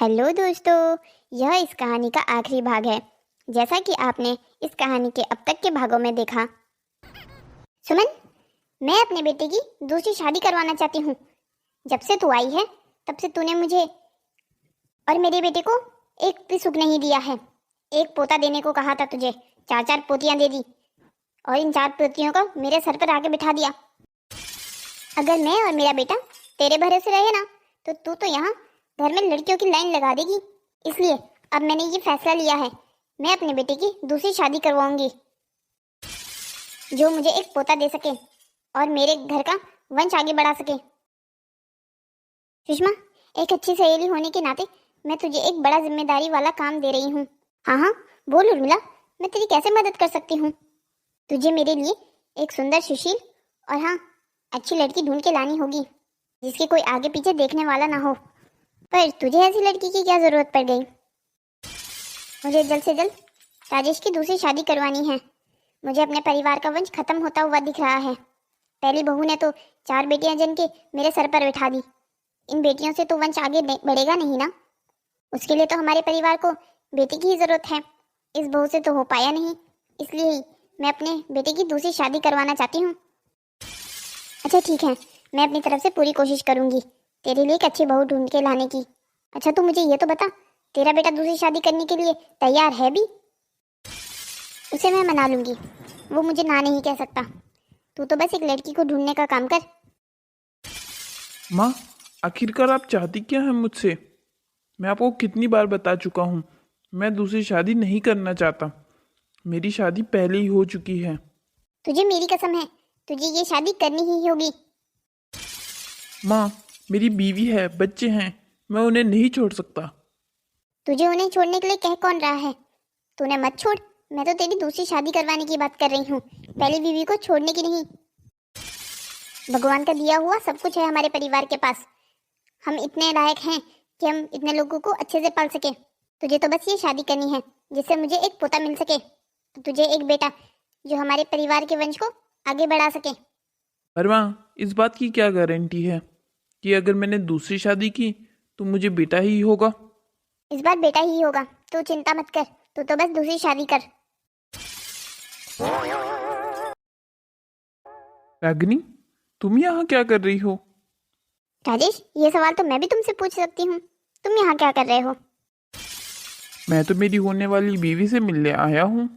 Hello दोस्तों, यह इस कहानी का आखिरी भाग है। जैसा कि आपने इस कहानी के अब तक के भागों में देखा, सुमन, मैं अपने बेटे की दूसरी शादी करवाना चाहती हूँ। जब से तू आई है तब से तूने मुझे और मेरे बेटे को एक भी सुख नहीं दिया है। एक पोता देने को कहा था तुझे, चार चार पोतियां दे दी और इन चार पोतियों को मेरे सर पर आके बिठा दिया। अगर मैं और मेरा बेटा तेरे भरोसे रहे ना तो तू तो यहाँ घर में लड़कियों की लाइन लगा देगी। इसलिए अब मैंने ये फैसला लिया है, मैं अपने बेटे की दूसरी शादी करवाऊंगी जो मुझे एक पोता दे सके और मेरे घर का वंश आगे बढ़ा सके। सुषमा, एक अच्छी सहेली होने के नाते मैं तुझे एक बड़ा जिम्मेदारी वाला काम दे रही हूँ। हाँ हाँ बोल उर्मिला, मैं तेरी कैसे मदद कर सकती हूँ? तुझे मेरे लिए एक सुंदर सुशील और हाँ अच्छी लड़की ढूंढ के लानी होगी जिसके कोई आगे पीछे देखने वाला ना हो। पर तुझे ऐसी लड़की की क्या जरूरत पड़ गई? मुझे जल्द से जल्द राजेश की दूसरी शादी करवानी है। मुझे अपने परिवार का वंश खत्म होता हुआ दिख रहा है। पहली बहू ने तो 4 बेटियां जन के मेरे सर पर बैठा दी। इन बेटियों से तो वंश आगे बढ़ेगा नहीं ना। उसके लिए तो हमारे परिवार को बेटी की ही जरूरत है। इस बहू से तो हो पाया नहीं, इसलिए ही मैं अपने बेटे की दूसरी शादी करवाना चाहती हूँ। अच्छा ठीक है, मैं अपनी तरफ से पूरी कोशिश करूंगी तेरे लिए एक अच्छी बहू ढूंढ के लाने की। अच्छा तू मुझे ये तो बता, तेरा बेटा दूसरी शादी करने के लिए तैयार है भी? उसे मैं मना लूंगी, वो मुझे ना नहीं कह सकता। तू तो बस एक लड़की को ढूंढने का काम कर। माँ, आखिरकार आप चाहती क्या है मुझसे? मैं आपको कितनी बार बता चुका हूँ, मैं दूसरी शादी नहीं करना चाहता। मेरी शादी पहले ही हो चुकी है। तुझे मेरी कसम है, तुझे ये शादी करनी ही होगी। माँ, मेरी बीवी है, बच्चे हैं, मैं उन्हें नहीं छोड़ सकता। तुझे उन्हें छोड़ने के लिए कह कौन रहा है? तूने मत छोड़, मैं तो तेरी दूसरी शादी करवाने की बात कर रही हूँ, पहली बीवी को छोड़ने की नहीं। भगवान का दिया हुआ सब कुछ है हमारे परिवार के पास। हम इतने लायक हैं कि हम इतने लोगों को अच्छे से पाल सके। तुझे तो बस ये शादी करनी है जिससे मुझे एक पोता मिल सके, तो तुझे एक बेटा जो हमारे परिवार के वंश को आगे बढ़ा सके। पर माँ, इस बात की क्या गारंटी है कि अगर मैंने दूसरी शादी की तो मुझे बेटा ही होगा? इस बार बेटा ही होगा, तू चिंता मत कर, तू तो बस दूसरी शादी कर। रागिनी, तुम यहाँ क्या कर रही हो? राजेश, ये सवाल तो मैं भी तुमसे पूछ सकती हूँ, तुम यहाँ क्या कर रहे हो? मैं तो मेरी होने वाली बीवी से मिलने आया हूँ।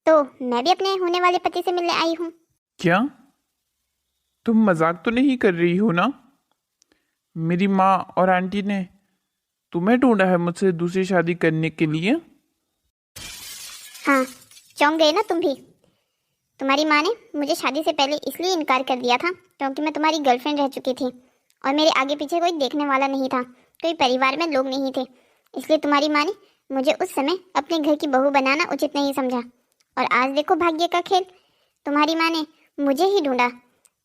तो मैं भी अपने होने वाले पति से मिलने आई हूँ। क्या तुम मजाक तो नहीं कर रही हो ना? मेरी माँ और आंटी ने तुम्हें ढूंढा है मुझसे दूसरी शादी करने के लिए? हाँ, चौंक गए ना तुम भी। तुम्हारी माँ ने मुझे शादी से पहले इसलिए इनकार कर दिया था क्योंकि मैं तुम्हारी गर्लफ्रेंड रह चुकी थी और मेरे आगे पीछे कोई देखने वाला नहीं था, कोई परिवार में लोग नहीं थे। इसलिए तुम्हारी माँ ने मुझे उस समय अपने घर की बहू बनाना उचित नहीं समझा। और आज देखो भाग्य का खेल, तुम्हारी माँ ने मुझे ही ढूंढा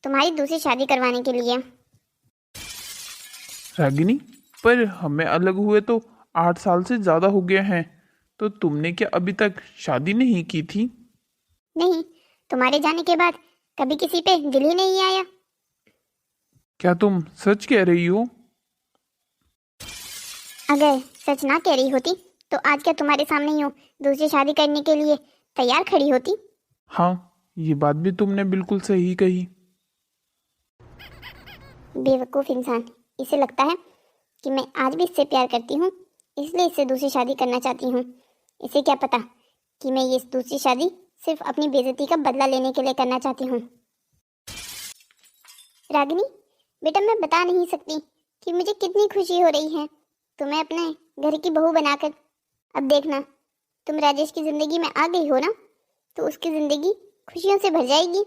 तुम्हारी दूसरी शादी करवाने के लिए। रागिनी, पर हमें अलग हुए तो 8 साल से ज्यादा हो गए हैं, तो तुमने क्या अभी तक शादी नहीं की थी? नहीं, तुम्हारे जाने के बाद कभी किसी पे दिल ही नहीं आया। क्या तुम सच कह रही हो? अगर सच ना कह रही होती तो आज क्या तुम्हारे सामने ही हूँ दूसरी शादी करने के लिए तैयार खड़ी होती। हाँ, ये बात भी तुमने बिल्कुल सही कही। बेवकूफ इंसान, इसे लगता है कि मैं आज भी इससे प्यार करती हूँ, इसलिए इससे दूसरी शादी करना चाहती हूँ। इसे क्या पता कि मैं ये दूसरी शादी सिर्फ अपनी बेइज्जती का बदला लेने के लिए करना चाहती हूँ। रागिनी बेटा, मैं बता नहीं सकती कि मुझे कितनी खुशी हो रही है तुम्हें अपने घर की बहू बनाकर। अब देखना, तुम राजेश की जिंदगी में आ गई हो ना, तो उसकी जिंदगी खुशियों से भर जाएगी।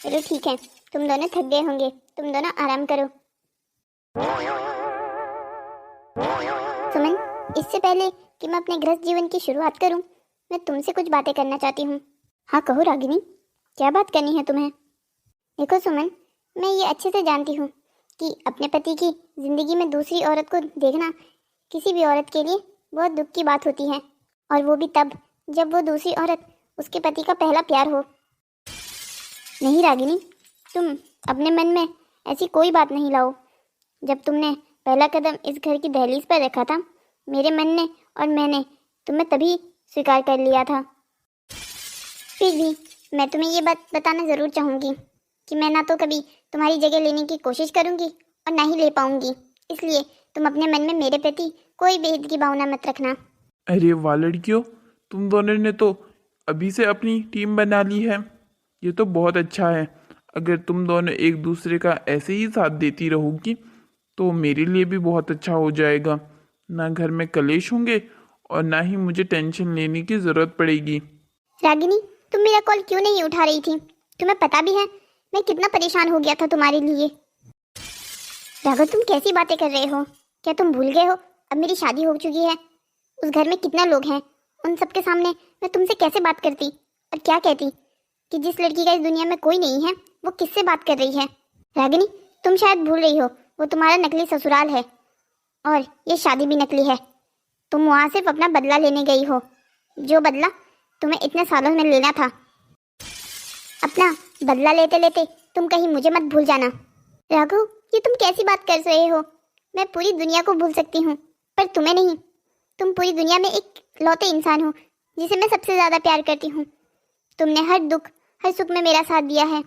चलो ठीक है, तुम दोनों थक गए होंगे, तुम दोनों आराम करो। सुमन, इससे पहले कि मैं अपने गृहस्थ जीवन की शुरुआत करूं, मैं तुमसे कुछ बातें करना चाहती हूँ। हाँ कहो रागिनी, क्या बात करनी है तुम्हें? देखो सुमन, मैं ये अच्छे से जानती हूँ कि अपने पति की जिंदगी में दूसरी औरत को देखना किसी भी औरत के लिए बहुत दुख की बात होती है, और वो भी तब जब वो दूसरी औरत उसके पति का पहला प्यार हो। नहीं रागिनी, तुम अपने मन में ऐसी कोई बात नहीं लाओ। जब तुमने पहला कदम इस घर की दहलीज पर रखा था मेरे मन ने, और मैंने तुम्हें तभी स्वीकार कर लिया था। फिर भी मैं तुम्हें ये बात बताना ज़रूर चाहूँगी कि मैं ना तो कभी तुम्हारी जगह लेने की कोशिश करूँगी और ना ही ले पाऊँगी। इसलिए तुम अपने मन में मेरे प्रति कोई बेइज्जती की भावना मत रखना। अरे वाह लड़कियों, तुम दोनों ने तो अभी से अपनी टीम बना ली है। ये तो बहुत अच्छा है। अगर तुम दोनों एक दूसरे का ऐसे ही साथ देती रहोगी तो मेरे लिए भी बहुत अच्छा हो जाएगा। ना घर में कलेश होंगे और ना ही मुझे टेंशन लेने की ज़रूरत पड़ेगी। रागिनी, तुम मेरा कॉल क्यों नहीं उठा रही थी? तुम्हें पता भी है मैं कितना परेशान हो गया था तुम्हारे लिए। राघव, तुम कैसी बातें कर रहे हो? क्या तुम भूल गए हो अब मेरी शादी हो चुकी है? उस घर में कितना लोग हैं, उन सबके सामने मैं तुमसे कैसे बात करती और क्या कहती कि जिस लड़की का इस दुनिया में कोई नहीं है वो किससे बात कर रही है? रागिनी, तुम शायद भूल रही हो वो तुम्हारा नकली ससुराल है और ये शादी भी नकली है। तुम वहाँ सिर्फ अपना बदला लेने गई हो, जो बदला तुम्हें इतने सालों में लेना था। अपना बदला लेते लेते तुम कहीं मुझे मत भूल जाना। राघव, ये तुम कैसी बात कर रहे हो? मैं पूरी दुनिया को भूल सकती हूँ पर तुम्हें नहीं। तुम पूरी दुनिया में एक लौते इंसान हो जिसे मैं सबसे ज़्यादा प्यार करती हूँ। तुमने हर दुख हर सुख में मेरा साथ दिया है।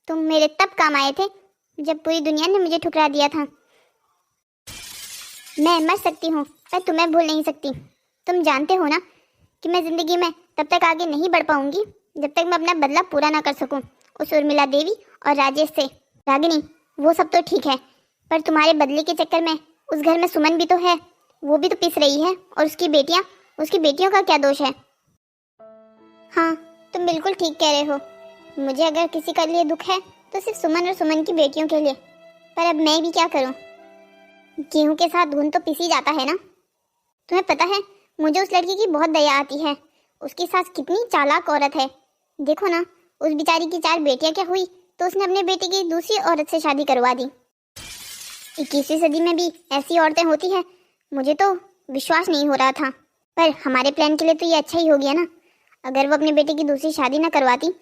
तुम मेरे तब काम आए थे जब पूरी दुनिया ने मुझे ठुकरा दिया था। मैं मर सकती हूँ पर तुम्हें भूल नहीं सकती। तुम जानते हो ना कि मैं ज़िंदगी में तब तक आगे नहीं बढ़ पाऊंगी जब तक मैं अपना बदला पूरा ना कर सकूं उस उर्मिला देवी और राजेश से। रागिनी, वो सब तो ठीक है पर तुम्हारे बदले के चक्कर में उस घर में सुमन भी तो है, वो भी तो पिस रही है। और उसकी बेटियों का क्या दोष है? हाँ, तुम बिल्कुल ठीक कह रहे हो। मुझे अगर किसी का लिए दुख है तो सिर्फ सुमन और सुमन की बेटियों के लिए। पर अब मैं भी क्या करूं? गेहूं के साथ घुन तो पिस ही जाता है ना। तुम्हें पता है मुझे उस लड़की की बहुत दया आती है। उसकी सास कितनी चालाक औरत है। देखो ना, उस बेचारी की 4 बेटियां क्या हुई तो उसने अपने बेटे की दूसरी औरत से शादी करवा दी। 21वीं सदी में भी ऐसी औरतें होती हैं? मुझे तो विश्वास नहीं हो रहा था। पर हमारे प्लान के लिए तो ये अच्छा ही हो गया ना। अगर वो अपने बेटे की दूसरी शादी ना करवाती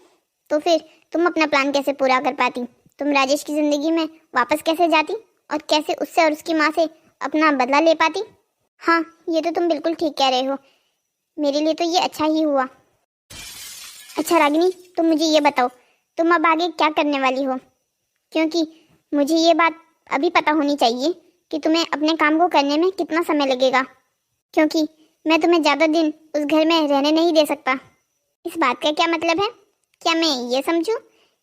तो फिर तुम अपना प्लान कैसे पूरा कर पाती? तुम राजेश की ज़िंदगी में वापस कैसे जाती और कैसे उससे और उसकी माँ से अपना बदला ले पाती? हाँ, ये तो तुम बिल्कुल ठीक कह रहे हो। मेरे लिए तो ये अच्छा ही हुआ। अच्छा रागिनी, तुम मुझे ये बताओ तुम अब आगे क्या करने वाली हो? क्योंकि मुझे ये बात अभी पता होनी चाहिए कि तुम्हें अपने काम को करने में कितना समय लगेगा, क्योंकि मैं तुम्हें ज़्यादा दिन उस घर में रहने नहीं दे सकता। इस बात का क्या मतलब है? क्या मैं ये समझूं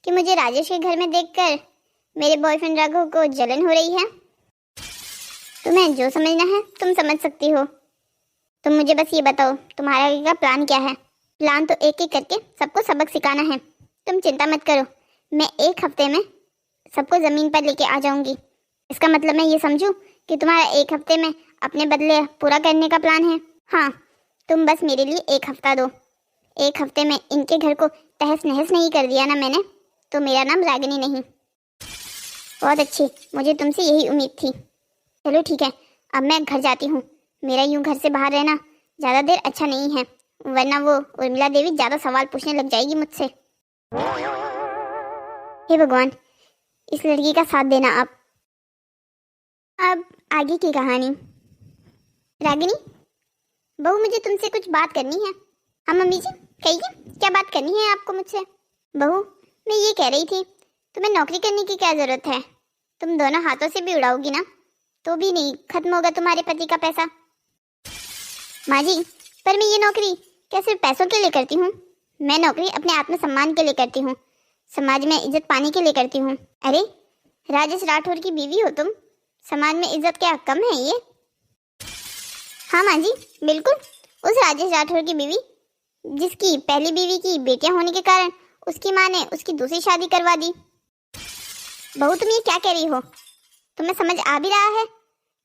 कि मुझे राजेश के घर में देखकर मेरे बॉयफ्रेंड राघव को जलन हो रही है? तुम्हें जो समझना है तुम समझ सकती हो। तुम मुझे बस ये बताओ तुम्हारा आगे का प्लान क्या है? प्लान तो एक एक करके सबको सबक सिखाना है। तुम चिंता मत करो, मैं 1 हफ्ते में सबको ज़मीन पर लेके आ जाऊंगी। इसका मतलब मैं ये समझूं कि तुम्हारा 1 हफ्ते में अपने बदले पूरा करने का प्लान है? हाँ, तुम बस मेरे लिए 1 हफ्ता दो। 1 हफ्ते में इनके घर को तहस नहस नहीं कर दिया ना मैंने, तो मेरा नाम रागिनी नहीं। बहुत अच्छी, मुझे तुमसे यही उम्मीद थी। चलो ठीक है, अब मैं घर जाती हूँ। मेरा यूं घर से बाहर रहना ज़्यादा देर अच्छा नहीं है, वरना वो उर्मिला देवी ज़्यादा सवाल पूछने लग जाएगी मुझसे। हे भगवान, इस लड़की का साथ देना आप। अब आगे की कहानी। रागिनी बहू, मुझे तुमसे कुछ बात करनी है। हाँ मम्मी जी, कहिए, क्या बात करनी है आपको मुझसे? बहू, मैं ये कह रही थी तुम्हें नौकरी करने की क्या ज़रूरत है? तुम दोनों हाथों से भी उड़ाओगी ना तो भी नहीं खत्म होगा तुम्हारे पति का पैसा। माँ जी, पर मैं ये नौकरी क्या सिर्फ पैसों के लिए करती हूँ? मैं नौकरी अपने आत्मसम्मान के लिए करती हूँ, समाज में इज्जत पाने के लिए करती हूँ। अरे राजेश राठौर की बीवी हो तुम, समाज में इज्जत क्या कम है ये? हाँ माँ जी, बिल्कुल, उस राजेश राठौर की बीवी जिसकी पहली बीवी की बेटियां होने के कारण उसकी माँ ने उसकी दूसरी शादी करवा दी। बहू, तुम ये क्या कह रही हो? तुम्हें समझ आ भी रहा है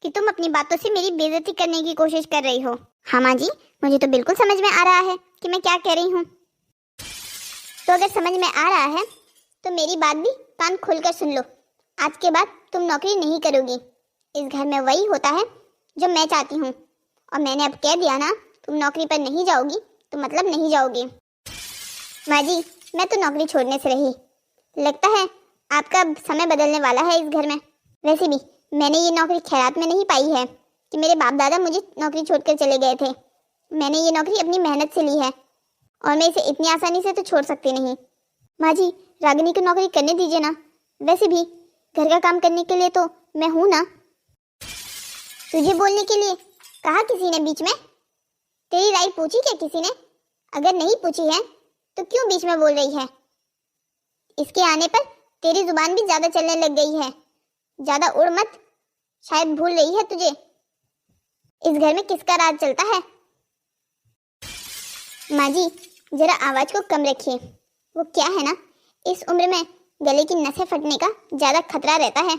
कि तुम अपनी बातों से मेरी बेइज्जती करने की कोशिश कर रही हो? हाँ माँ जी, मुझे तो बिल्कुल समझ में आ रहा है कि मैं क्या कह रही हूँ। तो अगर समझ में आ रहा है तो मेरी बात भी कान खोलकर सुन लो। आज के बाद तुम नौकरी नहीं करोगी। इस घर में वही होता है जो मैं चाहती हूँ, और मैंने अब कह दिया ना, तुम नौकरी पर नहीं जाओगी तो मतलब नहीं जाओगी। माँ जी, मैं तो नौकरी छोड़ने से रही। लगता है आपका समय बदलने वाला है इस घर में। वैसे भी मैंने ये नौकरी खैरात में नहीं पाई है कि मेरे बाप दादा मुझे नौकरी छोड़कर चले गए थे। मैंने ये नौकरी अपनी मेहनत से ली है और मैं इसे इतनी आसानी से तो छोड़ सकती नहीं। माँ जी, रागिनी को नौकरी करने दीजिए ना। वैसे भी घर का काम करने के लिए तो मैं हूं ना। तुझे बोलने के लिए कहा किसी ने बीच में? तेरी राय पूछी क्या किसी ने? अगर नहीं पूछी है तो क्यों बीच में बोल रही है? इसके आने पर तेरी जुबान भी ज्यादा चलने लग गई है। ज्यादा उड़ मत, शायद भूल रही है तुझे इस घर में किसका राज चलता है। माँ जी, जरा आवाज को कम रखिए। वो क्या है ना, इस उम्र में गले की नसें फटने का ज्यादा खतरा रहता है।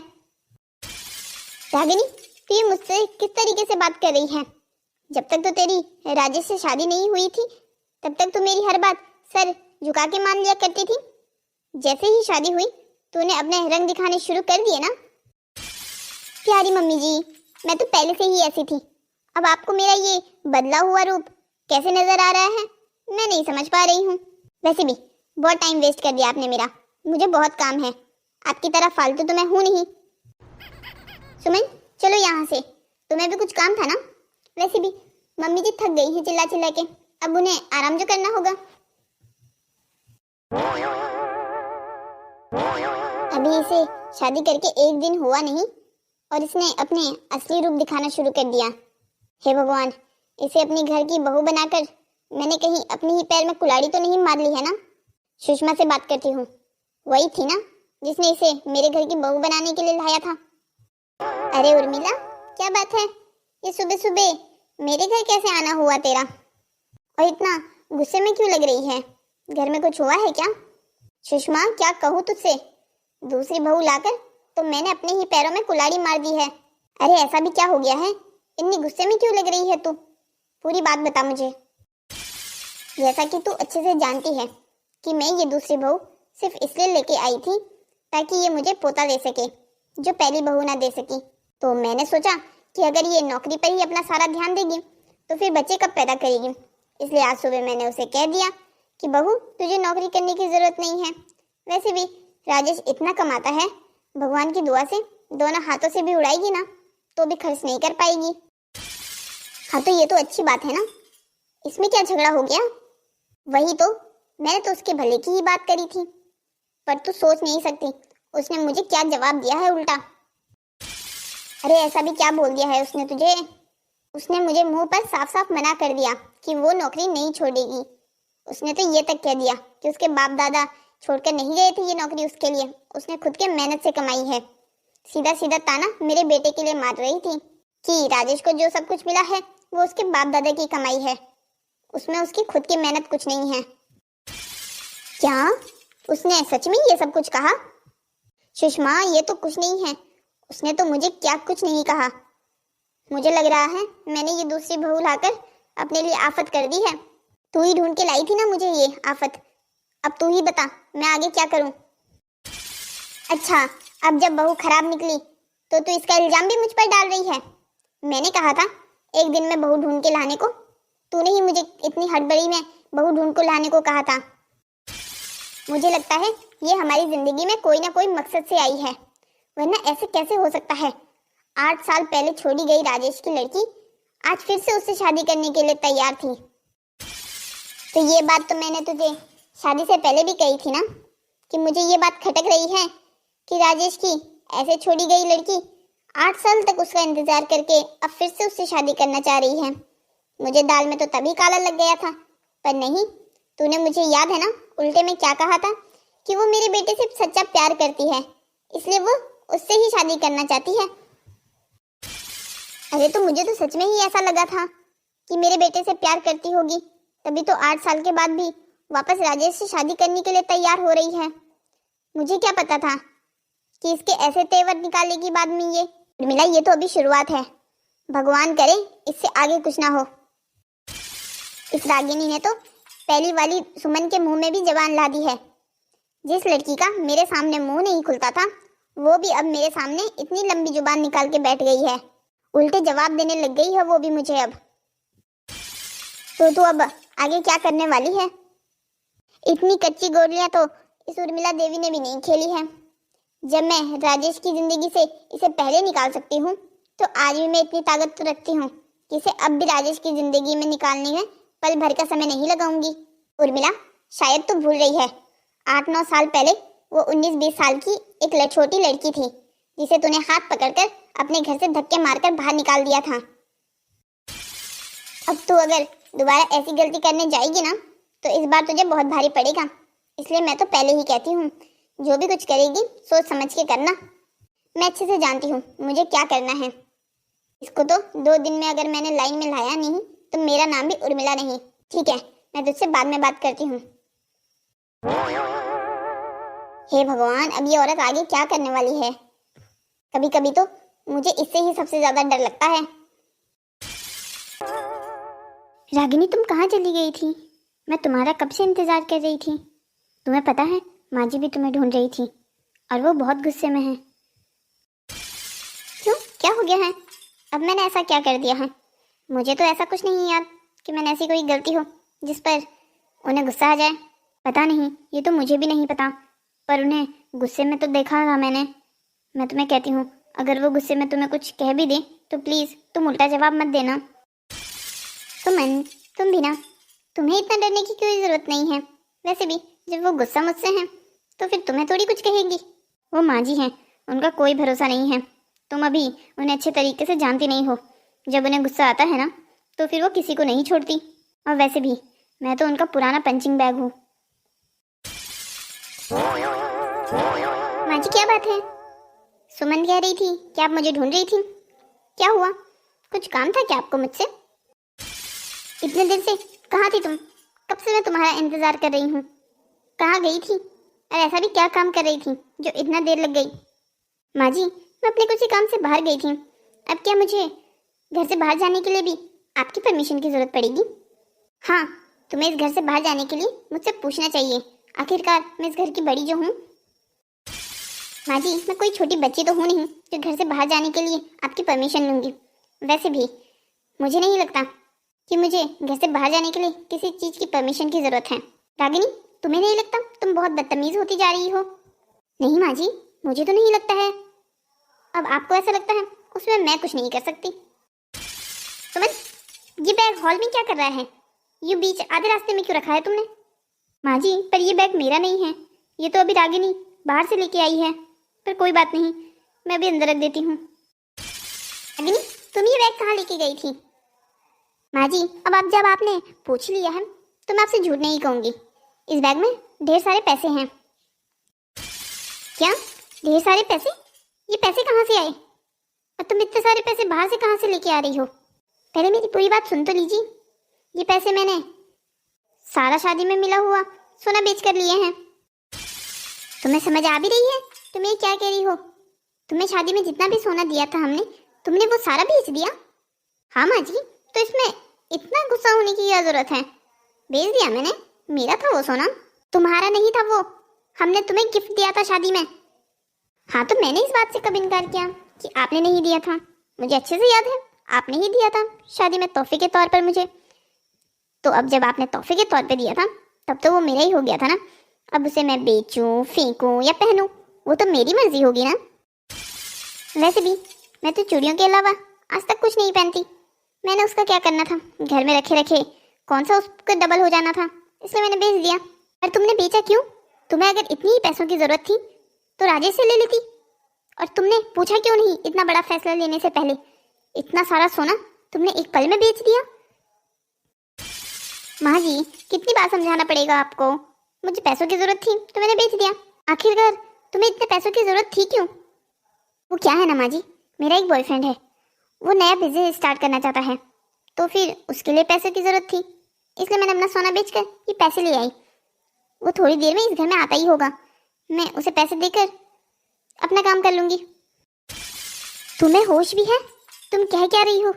रागिनी, तू ये मुझसे किस तरीके से बात कर रही है? जब तक तो तेरी राजेश से शादी नहीं हुई थी तब तक तो मेरी हर बात सर झुका के मान लिया करती थी। जैसे ही शादी हुई तूने अपने रंग दिखाने शुरू कर दिए ना। प्यारी मम्मी जी, मैं तो पहले से ही ऐसी थी। अब आपको मेरा ये बदला हुआ रूप कैसे नजर आ रहा है मैं नहीं समझ पा रही हूँ। वैसे भी बहुत टाइम वेस्ट कर दिया आपने मेरा। मुझे बहुत काम है, आपकी तरह फालतू तो मैं हूँ नहीं। सुमन, चलो यहाँ से, तुम्हें भी कुछ काम था ना। वैसे भी मम्मी जी थक गई हैं चिल्ला चिल्ला के, अब उन्हें आराम जो करना होगा। अभी इसे शादी करके एक दिन हुआ नहीं और इसने अपने असली रूप दिखाना शुरू कर दिया। हे भगवान, इसे अपनी घर की बहू बनाकर मैंने कहीं अपने ही पैर में कुल्हाड़ी तो नहीं मार ली है ना। सुषमा से बात करती हूँ, वही थी ना जिसने इसे मेरे घर की बहू बनाने के लिए लाया था। अरे उर्मिला, क्या बात है? ये सुबह सुबह मेरे घर कैसे आना हुआ तेरा? और इतना गुस्से में क्यों लग रही है? घर में कुछ हुआ है क्या? सुषमा, क्या कहूँ तुझसे, दूसरी बहू लाकर तो मैंने अपने ही पैरों में कुल्हाड़ी मार दी है। अरे ऐसा भी क्या हो गया है? इतनी गुस्से में क्यों लग रही है तू? पूरी बात बता मुझे। जैसा कि तू अच्छे से जानती है कि मैं ये दूसरी बहू सिर्फ इसलिए लेके आई थी ताकि ये मुझे पोता दे सके जो पहली बहू ना दे सकी। तो मैंने सोचा कि अगर ये नौकरी पर ही अपना सारा ध्यान देगी तो फिर बच्चे कब पैदा करेगी। इसलिए आज सुबह मैंने उसे कह दिया कि बहू, तुझे नौकरी करने की जरूरत नहीं है। वैसे भी राजेश इतना कमाता है, भगवान की दुआ से दोनों हाथों से भी उड़ाएगी ना तो भी खर्च नहीं कर पाएगी। हाँ तो ये तो अच्छी बात है ना, इसमें क्या झगड़ा हो गया? वही तो, मैंने तो उसके भले की ही बात करी थी, पर तू सोच नहीं सकती उसने मुझे क्या जवाब दिया है उल्टा। अरे ऐसा भी क्या बोल दिया है उसने तुझे? उसने मुझे मुंह पर साफ साफ मना कर दिया कि वो नौकरी नहीं छोड़ेगी। उसने तो ये तक कह दिया कि उसके बाप दादा छोड़कर नहीं गए थे ये नौकरी उसके लिए, उसने खुद के मेहनत से कमाई है। सीधा सीधा ताना मेरे बेटे के लिए मार रही थी कि राजेश को जो सब कुछ मिला है वो उसके बाप दादा की कमाई है, उसमें उसकी खुद की मेहनत कुछ नहीं है। क्या उसने सच में ये सब कुछ कहा? सुषमा, ये तो कुछ नहीं है, उसने तो मुझे क्या कुछ नहीं कहा। मुझे लग रहा है मैंने ये दूसरी बहू लाकर अपने लिए आफत कर दी है। तू ही ढूंढ के लाई थी ना मुझे ये आफत। अब तू ही बता मैं आगे क्या करूं। अच्छा, अब जब बहू खराब निकली तो तू इसका इल्जाम भी मुझ पर डाल रही है। मैंने कहा था एक दिन में बहू ढूंढ के लाने को, तूने ही मुझे इतनी हड़बड़ी में बहू ढूंढ को लाने को कहा था। मुझे लगता है ये हमारी जिंदगी में कोई ना कोई मकसद से आई है, वरना ऐसे कैसे हो सकता है? 8 साल पहले छोड़ी गई राजेश की लड़की आज फिर से उससे शादी करने के लिए तैयार थी। तो ये बात तो मैंने तुझे शादी से पहले भी कही थी ना कि मुझे ये बात खटक रही है कि राजेश की ऐसे छोड़ी गई लड़की 8 साल तक उसका इंतजार करके अब फिर से उससे शादी करना चाह रही है। मुझे दाल में तो तभी काला लग गया था, पर नहीं, तूने मुझे याद है ना उल्टे में क्या कहा था कि वो मेरे बेटे से सच्चा प्यार करती है, इसलिए वो उससे ही शादी करना चाहती है। अरे तो मुझे तो सच में ही ऐसा लगा था कि मेरे बेटे से प्यार करती होगी, तभी तो 8 साल के बाद भी वापस राजेश से शादी करने के लिए तैयार हो रही है। मुझे क्या पता था कि इसके ऐसे तेवर निकालेगी बाद में ये। उर्मिला, ये तो अभी शुरुआत है, भगवान करे इससे आगे कुछ ना हो। इस रागिनी ने तो पहली वाली सुमन के मुंह में भी जबान ला दी है। जिस लड़की का मेरे सामने मुंह नहीं खुलता था वो भी अब मेरे सामने इतनी लंबी जुबान निकाल के बैठ गई है, उल्टे जवाब देने लग गई है वो भी मुझे अब। तो तू अब आगे क्या करने वाली है? इतनी कच्ची गोलियां तो इस उर्मिला देवी ने भी नहीं खेली है। जब मैं राजेश की जिंदगी से इसे पहले निकाल सकती हूँ तो आज भी मैं इतनी ताकत तो रखती हूँ कि इसे अब भी राजेश की जिंदगी में निकालने में पल भर का समय नहीं लगाऊंगी। उर्मिला, शायद तू भूल रही है, 8-9 साल पहले वो 19-20 साल की एक छोटी लड़की थी जिसे तूने हाथ पकड़कर अपने घर से धक्के मारकर बाहर निकाल दिया था। अब तू अगर दोबारा ऐसी गलती करने जाएगी ना तो इस बार तुझे बहुत भारी पड़ेगा। इसलिए मैं तो पहले ही कहती हूँ, जो भी कुछ करेगी सोच समझ के करना। मैं अच्छे से जानती हूँ मुझे क्या करना है। इसको तो 2 दिन में अगर मैंने लाइन में लाया नहीं तो मेरा नाम भी उर्मिला नहीं। ठीक है, मैं तुझसे बाद में बात करती हूँ। हे भगवान, अब ये औरत आगे क्या करने वाली है। कभी कभी तो मुझे इससे ही सबसे ज्यादा डर लगता है। रागिनी, तुम कहाँ चली गई थी? मैं तुम्हारा कब से इंतजार कर रही थी। तुम्हें पता है माँ जी भी तुम्हें ढूंढ रही थी और वो बहुत गुस्से में है। क्यों, क्या हो गया है? अब मैंने ऐसा क्या कर दिया है? मुझे तो ऐसा कुछ नहीं याद कि मैंने ऐसी कोई गलती हो जिस पर उन्हें गुस्सा आ जाए। पता नहीं, ये तो मुझे भी नहीं पता, पर उन्हें गुस्से में तो देखा था मैंने। मैं तुम्हें कहती हूँ, अगर वो गुस्से में तुम्हें कुछ कह भी दे तो प्लीज़ तुम उल्टा जवाब मत देना। सुमन, तुम भी ना, तुम्हें इतना डरने की कोई ज़रूरत नहीं है। वैसे भी जब वो गुस्सा मुझसे है तो फिर तुम्हें थोड़ी कुछ कहेगी। वो माँ जी हैं, उनका कोई भरोसा नहीं है। तुम अभी उन्हें अच्छे तरीके से जानती नहीं हो। जब उन्हें गुस्सा आता है ना तो फिर वो किसी को नहीं छोड़ती। और वैसे भी मैं तो उनका पुराना पंचिंग बैग हूँ। माँ जी, क्या बात है? सुमन कह रही थी कि आप मुझे ढूंढ रही थी। क्या हुआ? कुछ काम था क्या आपको मुझसे? इतने देर से कहाँ थी तुम? कब से मैं तुम्हारा इंतजार कर रही हूँ। कहाँ गई थी और ऐसा भी क्या काम कर रही थी जो इतना देर लग गई? माँ जी, मैं अपने कुछ काम से बाहर गई थी। अब क्या मुझे घर से बाहर जाने के लिए भी आपकी परमिशन की जरूरत पड़ेगी? हाँ, तुम्हें इस घर से बाहर जाने के लिए मुझसे पूछना चाहिए। आखिरकार मैं इस घर की बड़ी जो हूँ। माँ जी, मैं कोई छोटी बच्ची तो हूँ नहीं जो घर से बाहर जाने के लिए आपकी परमिशन लूँगी। वैसे भी मुझे नहीं लगता कि मुझे घर से बाहर जाने के लिए किसी चीज़ की परमिशन की ज़रूरत है। रागिनी, तुम्हें नहीं लगता तुम बहुत बदतमीज़ होती जा रही हो? नहीं माँ जी, मुझे तो नहीं लगता है। अब आपको ऐसा लगता है, उसमें मैं कुछ नहीं कर सकती। सुमन, ये बैग हॉल में क्या कर रहा है? ये बीच आधे रास्ते में क्यों रखा है तुमने? माँ जी, पर ये बैग मेरा नहीं है। ये तो अभी रागिनी बाहर से लेके आई है। पर कोई बात नहीं, मैं अभी अंदर रख देती हूँ। रागिनी, तुम ये बैग कहाँ लेके गई थी? माँ जी, अब जब आपने पूछ लिया है तो मैं आपसे झूठ नहीं कहूँगी। इस बैग में ढेर सारे पैसे हैं। क्या? ढेर सारे पैसे? ये पैसे कहाँ से आए? और तुम इतने सारे पैसे बाहर से कहाँ से लेके आ रही हो? पहले मेरी पूरी बात सुन तो लीजिए। ये पैसे मैंने सारा शादी में मिला हुआ सोना बेच कर लिए हैं। तुम्हें समझ आ भी रही है तुम ये क्या कह रही हो? तुम्हें शादी में जितना भी सोना दिया था हमने, तुमने वो सारा बेच दिया? हाँ माँ जी, तो इसमें इतना गुस्सा होने की क्या जरूरत है? बेच दिया मैंने, मेरा था वो सोना, तुम्हारा नहीं था वो। हमने तुम्हें गिफ्ट दिया था शादी में। हाँ, तो मैंने इस बात से कब इनकार किया कि आपने नहीं दिया था? मुझे अच्छे से याद है, आपने ही दिया था शादी में तोहफे के तौर पर मुझे। तो अब जब आपने तोहफे के तौर पे दिया था तब तो वो मेरा ही हो गया था ना। अब उसे मैं बेचूं, फेंकूं या पहनूं, वो तो मेरी मर्जी होगी ना। वैसे भी मैं तो चूड़ियों के अलावा आज तक कुछ नहीं पहनती। मैंने उसका क्या करना था? घर में रखे रखे कौन सा उसका डबल हो जाना था, इसलिए मैंने बेच दिया। पर तुमने बेचा क्यों? तुम्हें अगर इतनी ही पैसों की जरूरत थी तो राजेश से ले लेती। और तुमने पूछा क्यों नहीं इतना बड़ा फैसला लेने से पहले? इतना सारा सोना तुमने एक पल में बेच दिया। माँ जी, कितनी बार समझाना पड़ेगा आपको? मुझे पैसों की जरूरत थी तो मैंने बेच दिया। आखिरकार तुम्हें इतने पैसों की जरूरत थी क्यों? वो क्या है ना माँ जी, मेरा एक बॉयफ्रेंड है, वो नया बिजनेस स्टार्ट करना चाहता है, तो फिर उसके लिए पैसों की जरूरत थी, इसलिए मैंने अपना सोना बेचकर ये पैसे ले आई। वो थोड़ी देर में इस घर में आता ही होगा, मैं उसे पैसे देकर अपना काम कर लूंगी। तुम्हें होश भी है? तुम कह क्या रही हो?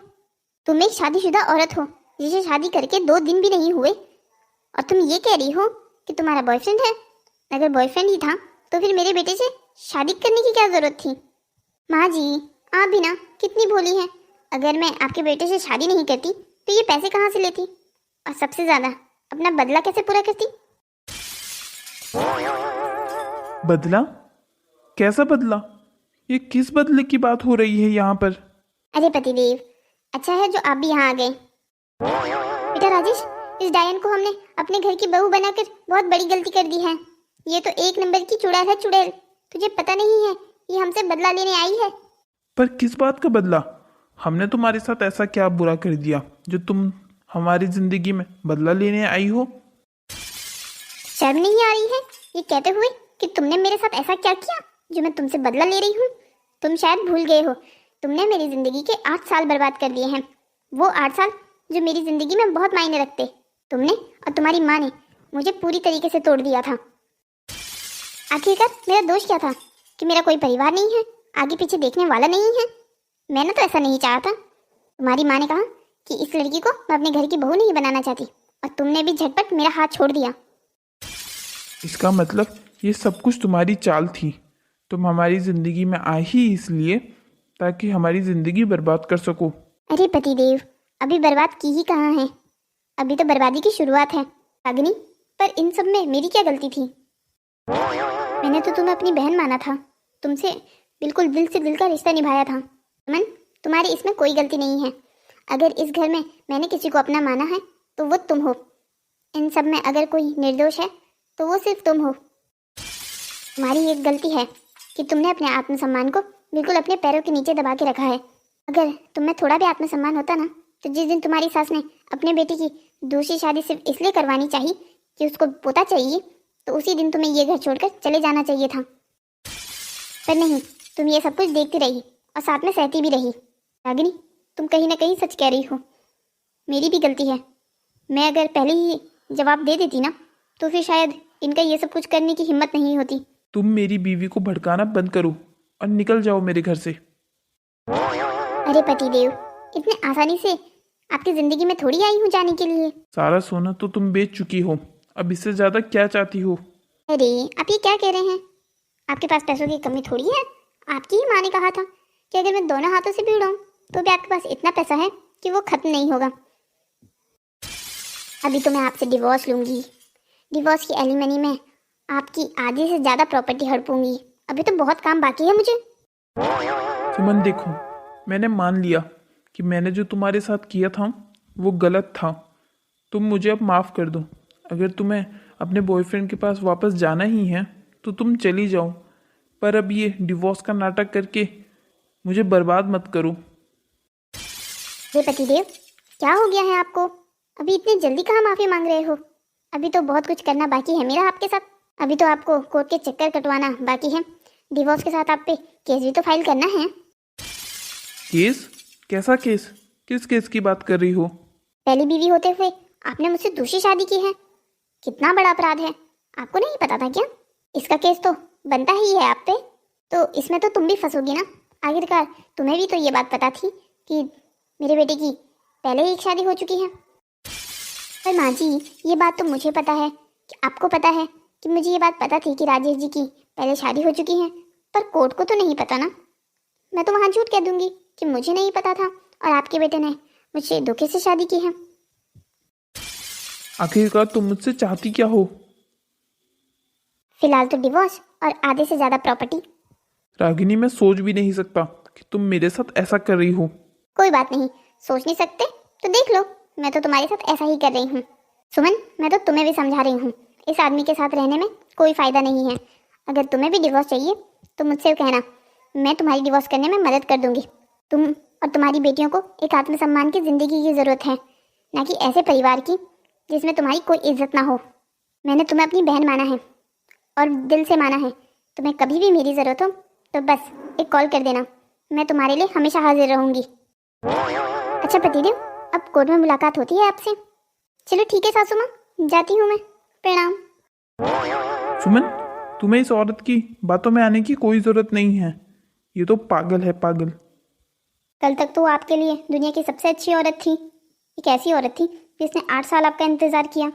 तुम एक शादीशुदा औरत हो जिसे शादी करके 2 दिन भी नहीं हुए, और तुम ये कह रही हो कि तुम्हारा बॉयफ्रेंड है। अगर बॉयफ्रेंड ही था तो फिर मेरे बेटे से शादी करने की क्या जरूरत थी? माँ जी, आप भी ना कितनी भोली हैं। अगर मैं आपके बेटे से शादी नहीं करती तो ये पैसे कहाँ से लेती, और सबसे ज्यादा अपना बदला कैसे पूरा करती? बदला? कैसा बदला? ये किस बदले की बात हो रही है यहाँ पर? अरे पतिदेव, अच्छा है जो आप भी यहाँ आ गए। बेटा राजेश, इस डायन को हमने अपने घर की बहू बनाकर बहुत बड़ी गलती कर दी है। ये तो एक नंबर की चुड़ैल है, चुड़ैल। तुझे पता नहीं है ये हमसे बदला लेने आई है। पर किस बात का बदला? हमने तुम्हारे साथ ऐसा क्या बुरा कर दिया जो तुम हमारी जिंदगी में बदला लेने आई हो? शर्म नहीं आ रही है ये कहते हुए कि तुमने मेरे साथ ऐसा क्या किया जो मैं तुमसे बदला ले रही हूँ? तुम शायद भूल गए हो, तुमने मेरी जिंदगी के 8 साल बर्बाद कर दिए हैं। वो 8 साल जो मेरी जिंदगी में बहुत मायने रखते। तुमने और तुम्हारी माँ ने मुझे पूरी तरीके से तोड़ दिया था। आखिरकार मेरा दोष क्या था कि मेरा कोई परिवार नहीं है, आगे पीछे देखने वाला नहीं है? मैंने तो ऐसा नहीं चाहा था। तुम्हारी माँ ने कहा कि इस लड़की को मैं अपने घर की बहू नहीं बनाना चाहती, और तुमने भी झटपट मेरा हाथ छोड़ दिया। इसका मतलब ये सब कुछ तुम्हारी चाल थी। तुम हमारी जिंदगी में आई ही इसलिए ताकि हमारी जिंदगी बर्बाद कर सको। अरे पतिदेव, अभी बर्बाद की ही कहाँ है, अभी तो बर्बादी की शुरुआत है। अग्नि, पर इन सब में मेरी क्या गलती थी? मैंने तो तुम्हें अपनी बहन माना था, तुमसे बिल्कुल दिल से दिल का रिश्ता निभाया था। अमन, तुम्हारी इसमें कोई गलती नहीं है। अगर इस घर में मैंने किसी को अपना माना है तो वो तुम हो। इन सब में अगर कोई निर्दोष है तो वो सिर्फ तुम हो। तुम्हारी एक गलती है कि तुमने अपने आत्मसम्मान को बिल्कुल अपने पैरों के नीचे दबा के रखा है। अगर तुम में थोड़ा भी आत्मसम्मान होता ना, तो जिस दिन तुम्हारी सास ने अपने बेटी की दूसरी शादी सिर्फ इसलिए करवानी चाहिए कि उसको पोता चाहिए, तो उसी दिन तुम्हें ये घर छोड़कर चले जाना चाहिए था। पर नहीं, तुम ये सब कुछ देखती रही और साथ में सहती भी रही। रागिनी, तुम कहीं ना कहीं सच कह रही हो, मेरी भी गलती है। मैं अगर पहले ही जवाब दे देती ना, तो फिर शायद इनका ये सब कुछ करने की हिम्मत नहीं होती। तुम मेरी बीवी को भड़काना बंद करो और निकल जाओ मेरे घर से। अरे पतिदेव, इतने आसानी से आपकी जिंदगी में थोड़ी आई हूँ जाने के लिए। सारा सोना तो तुम बेच चुकी हो, अब इससे ज्यादा क्या चाहती हो? अरे आप ये क्या कह रहे हैं? आपके पास पैसों की कमी थोड़ी है। आपकी ही माँ ने कहा था कि अगर मैं दोनों हाथों से भी उड़ाऊं तो भी आपके पास इतना पैसा है कि वो खत्म नहीं होगा। अभी तो मैं आपसे डिवोर्स लूंगी। डिवोर्स की एलिमनी में आपकी आधी से ज़्यादा प्रॉपर्टी हड़पूंगी। अभी तो बहुत काम बाकी है मुझे। सुमन देखो, मैंने मान लिया कि मैंने जो तुम्हारे साथ किया था वो गलत था। तुम मुझे अब माफ़ कर दो। अगर तुम्हें अपने बॉयफ्रेंड के पास वापस जाना ही है तो तुम चली जाओ, पर अब ये डिवोर्स का नाटक करके मुझे बर्बाद मत करो। हे पतिदेव, क्या हो गया है आपको? अभी इतनी जल्दी कहाँ माफ़ी मांग रहे हो? अभी तो बहुत कुछ करना बाकी है मेरा आपके साथ। अभी तो आपको कोर्ट के चक्कर कटवाना बाकी है। डिवोर्स के साथ आप पे केस भी तो फाइल करना है। केस? कैसा केस? किस केस की बात कर रही हो? पहली बीवी होते हुए आपने मुझसे दूसरी शादी की है। कितना बड़ा अपराध है, आपको नहीं पता था क्या? इसका केस तो बनता ही है आप पे। तो इसमें तो तुम भी फंसोगी ना। आखिरकार तुम्हें भी तो ये बात पता थी कि मेरे बेटे की पहले ही एक शादी हो चुकी है। पर माँ जी, ये बात तो मुझे पता है कि आपको पता है कि मुझे ये बात पता थी कि राजेश जी की पहले शादी हो चुकी है, पर कोर्ट को तो नहीं पता ना। मैं तो वहाँ झूठ कह दूंगी कि मुझे नहीं पता था और आपके बेटे ने मुझसे धोखे से शादी की है। आखिरकार तुम मुझसे चाहती क्या हो? फिलहाल तो डिवोर्स और आधे से ज़्यादा प्रॉपर्टी। रागिनी, मैं सोच भी नहीं सकता कि तुम मेरे साथ ऐसा कर रही हो। कोई बात नहीं, सोच नहीं सकते तो देख लो, मैं तो तुम्हारे साथ ऐसा ही कर रही हूँ। सुमन, मैं तो तुम्हें भी समझा रही हूँ, इस आदमी के साथ रहने में कोई फ़ायदा नहीं है। अगर तुम्हें भी डिवोर्स चाहिए तो मुझसे कहना, मैं तुम्हारी डिवोर्स करने में मदद कर दूंगी। तुम और तुम्हारी बेटियों को एक आत्मसम्मान की ज़िंदगी की ज़रूरत है, ना कि ऐसे परिवार की जिसमें तुम्हारी कोई इज्जत ना हो। मैंने तुम्हें अपनी बहन माना है और दिल से माना है। तुम्हें कभी भी मेरी ज़रूरत हो तो बस एक कॉल कर देना, मैं तुम्हारे लिए हमेशा हाजिर रहूँगी। अच्छा पतिदेव, अब कोर्ट में मुलाकात होती है आपसे। चलो ठीक है सासू माँ, जाती हूँ मैं। प्रणाम। सुमन, तुम्हें इस औरत की बातों में आने की कोई ज़रूरत नहीं है। ये तो पागल है, पागल। कल तक तो वो आपके लिए दुनिया की सबसे अच्छी औरत थी। एक ऐसी औरत थी जिसने 8 साल आपका इंतज़ार किया।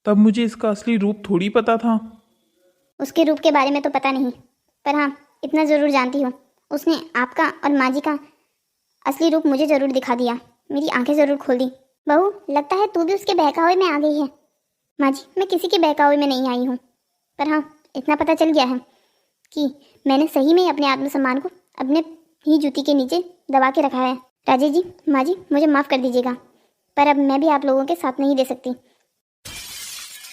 तब मुझे इसका असली रूप थोड़ी पता था। उसके रूप के बारे में तो पता नहीं, पर हाँ इतना ज़रूर जानती हूँ, उसने आपका और माँ जी का असली रूप मुझे ज़रूर दिखा दिया। मेरी आंखें ज़रूर खोल दी। बहू, लगता है तू भी उसके बहकावे में आ गई है। माँ जी, मैं किसी के बहकावे में नहीं आई हूँ, पर हाँ इतना पता चल गया है कि मैंने सही में अपने आत्मसम्मान को अपने ही जूती के नीचे दबा के रखा है। राजेश जी, माँ जी, मुझे माफ़ कर दीजिएगा, पर अब मैं भी आप लोगों के साथ नहीं दे सकती।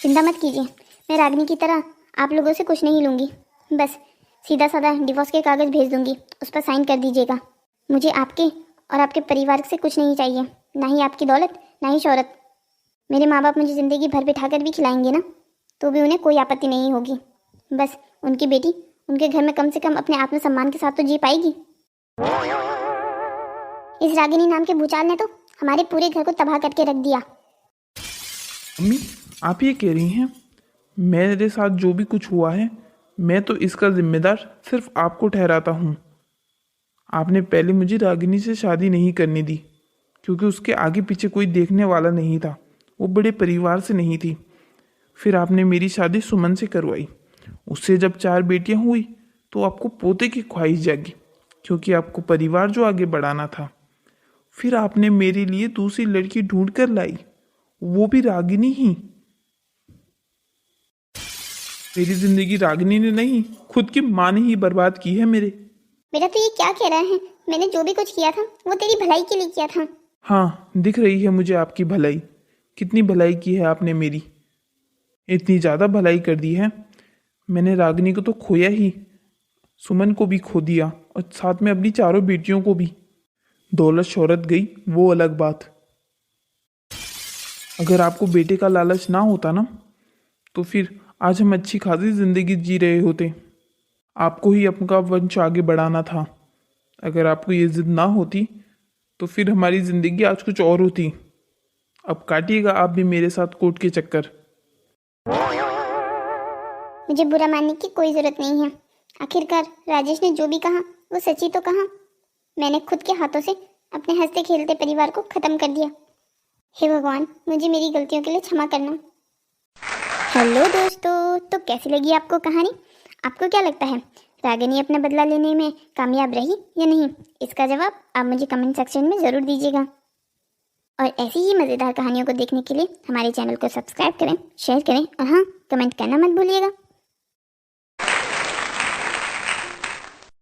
चिंता मत कीजिए, मैं रागिनी की तरह आप लोगों से कुछ नहीं लूँगी, बस सीधा साधा डिवोर्स के कागज़ भेज दूँगी, उस पर साइन कर दीजिएगा। मुझे आपके और आपके परिवार से कुछ नहीं चाहिए, ना ही आपकी दौलत, ना ही शोहरत। मेरे माँ बाप मुझे ज़िंदगी भर बिठाकर भी खिलाएंगे ना, तो भी उन्हें कोई आपत्ति नहीं होगी। बस उनकी बेटी उनके घर में कम से कम अपने आत्मसम्मान के साथ तो जी पाएगी। इस रागिनी नाम के भूचाल ने तो हमारे पूरे घर को तबाह करके रख दिया। अम्मी, आप ये कह रही हैं मेरे साथ जो भी कुछ हुआ है मैं तो इसका जिम्मेदार सिर्फ आपको ठहराता हूँ। आपने पहले मुझे रागिनी से शादी नहीं करने दी क्योंकि उसके आगे पीछे कोई देखने वाला नहीं था, वो बड़े परिवार से नहीं थी। फिर आपने मेरी शादी सुमन से करवाई, उससे जब 4 बेटियां हुई तो आपको पोते की ख्वाहिश जागी क्योंकि आपको परिवार जो आगे बढ़ाना था। फिर आपने मेरे लिए दूसरी लड़की ढूंढ कर लाई, वो भी रागिनी ही। मेरी जिंदगी रागिनी ने नहीं, खुद की माँ ने ही बर्बाद की है मेरे। बेटा तो ये क्या कह रहा है? मैंने जो भी कुछ किया था वो तेरी भलाई के लिए किया था। हाँ, दिख रही है मुझे आपकी भलाई। कितनी भलाई की है आपने मेरी, इतनी ज़्यादा भलाई कर दी है। मैंने रागिनी को तो खोया ही, सुमन को भी खो दिया और साथ में अपनी 4 बेटियों को भी। दौलत शोहरत गई वो अलग बात। अगर आपको बेटे का लालच ना होता ना तो फिर आज हम अच्छी खासी जिंदगी जी रहे होते। आपको ही अपना वंश आगे बढ़ाना था। अगर आपको ये जिद ना होती तो फिर हमारी जिंदगी आज कुछ और होती। अब काटिएगा आप भी मेरे साथ कोर्ट के चक्कर। मुझे बुरा मानने की कोई जरूरत नहीं है। आखिरकार राजेश ने जो भी कहा वो सच्ची तो कहा। मैंने खुद के हाथों से अपने हंसते खेलते परिवार को खत्म कर दिया। हे भगवान, मुझे मेरी गलतियों के लिए क्षमा करना। हेलो दोस्तों, तो कैसी लगी आपको कहानी? आपको क्या लगता है रागिनी अपना बदला लेने में कामयाब रही या नहीं? इसका जवाब आप मुझे कमेंट सेक्शन में ज़रूर दीजिएगा। और ऐसी ही मज़ेदार कहानियों को देखने के लिए हमारे चैनल को सब्सक्राइब करें, शेयर करें और हाँ, कमेंट करना मत भूलिएगा।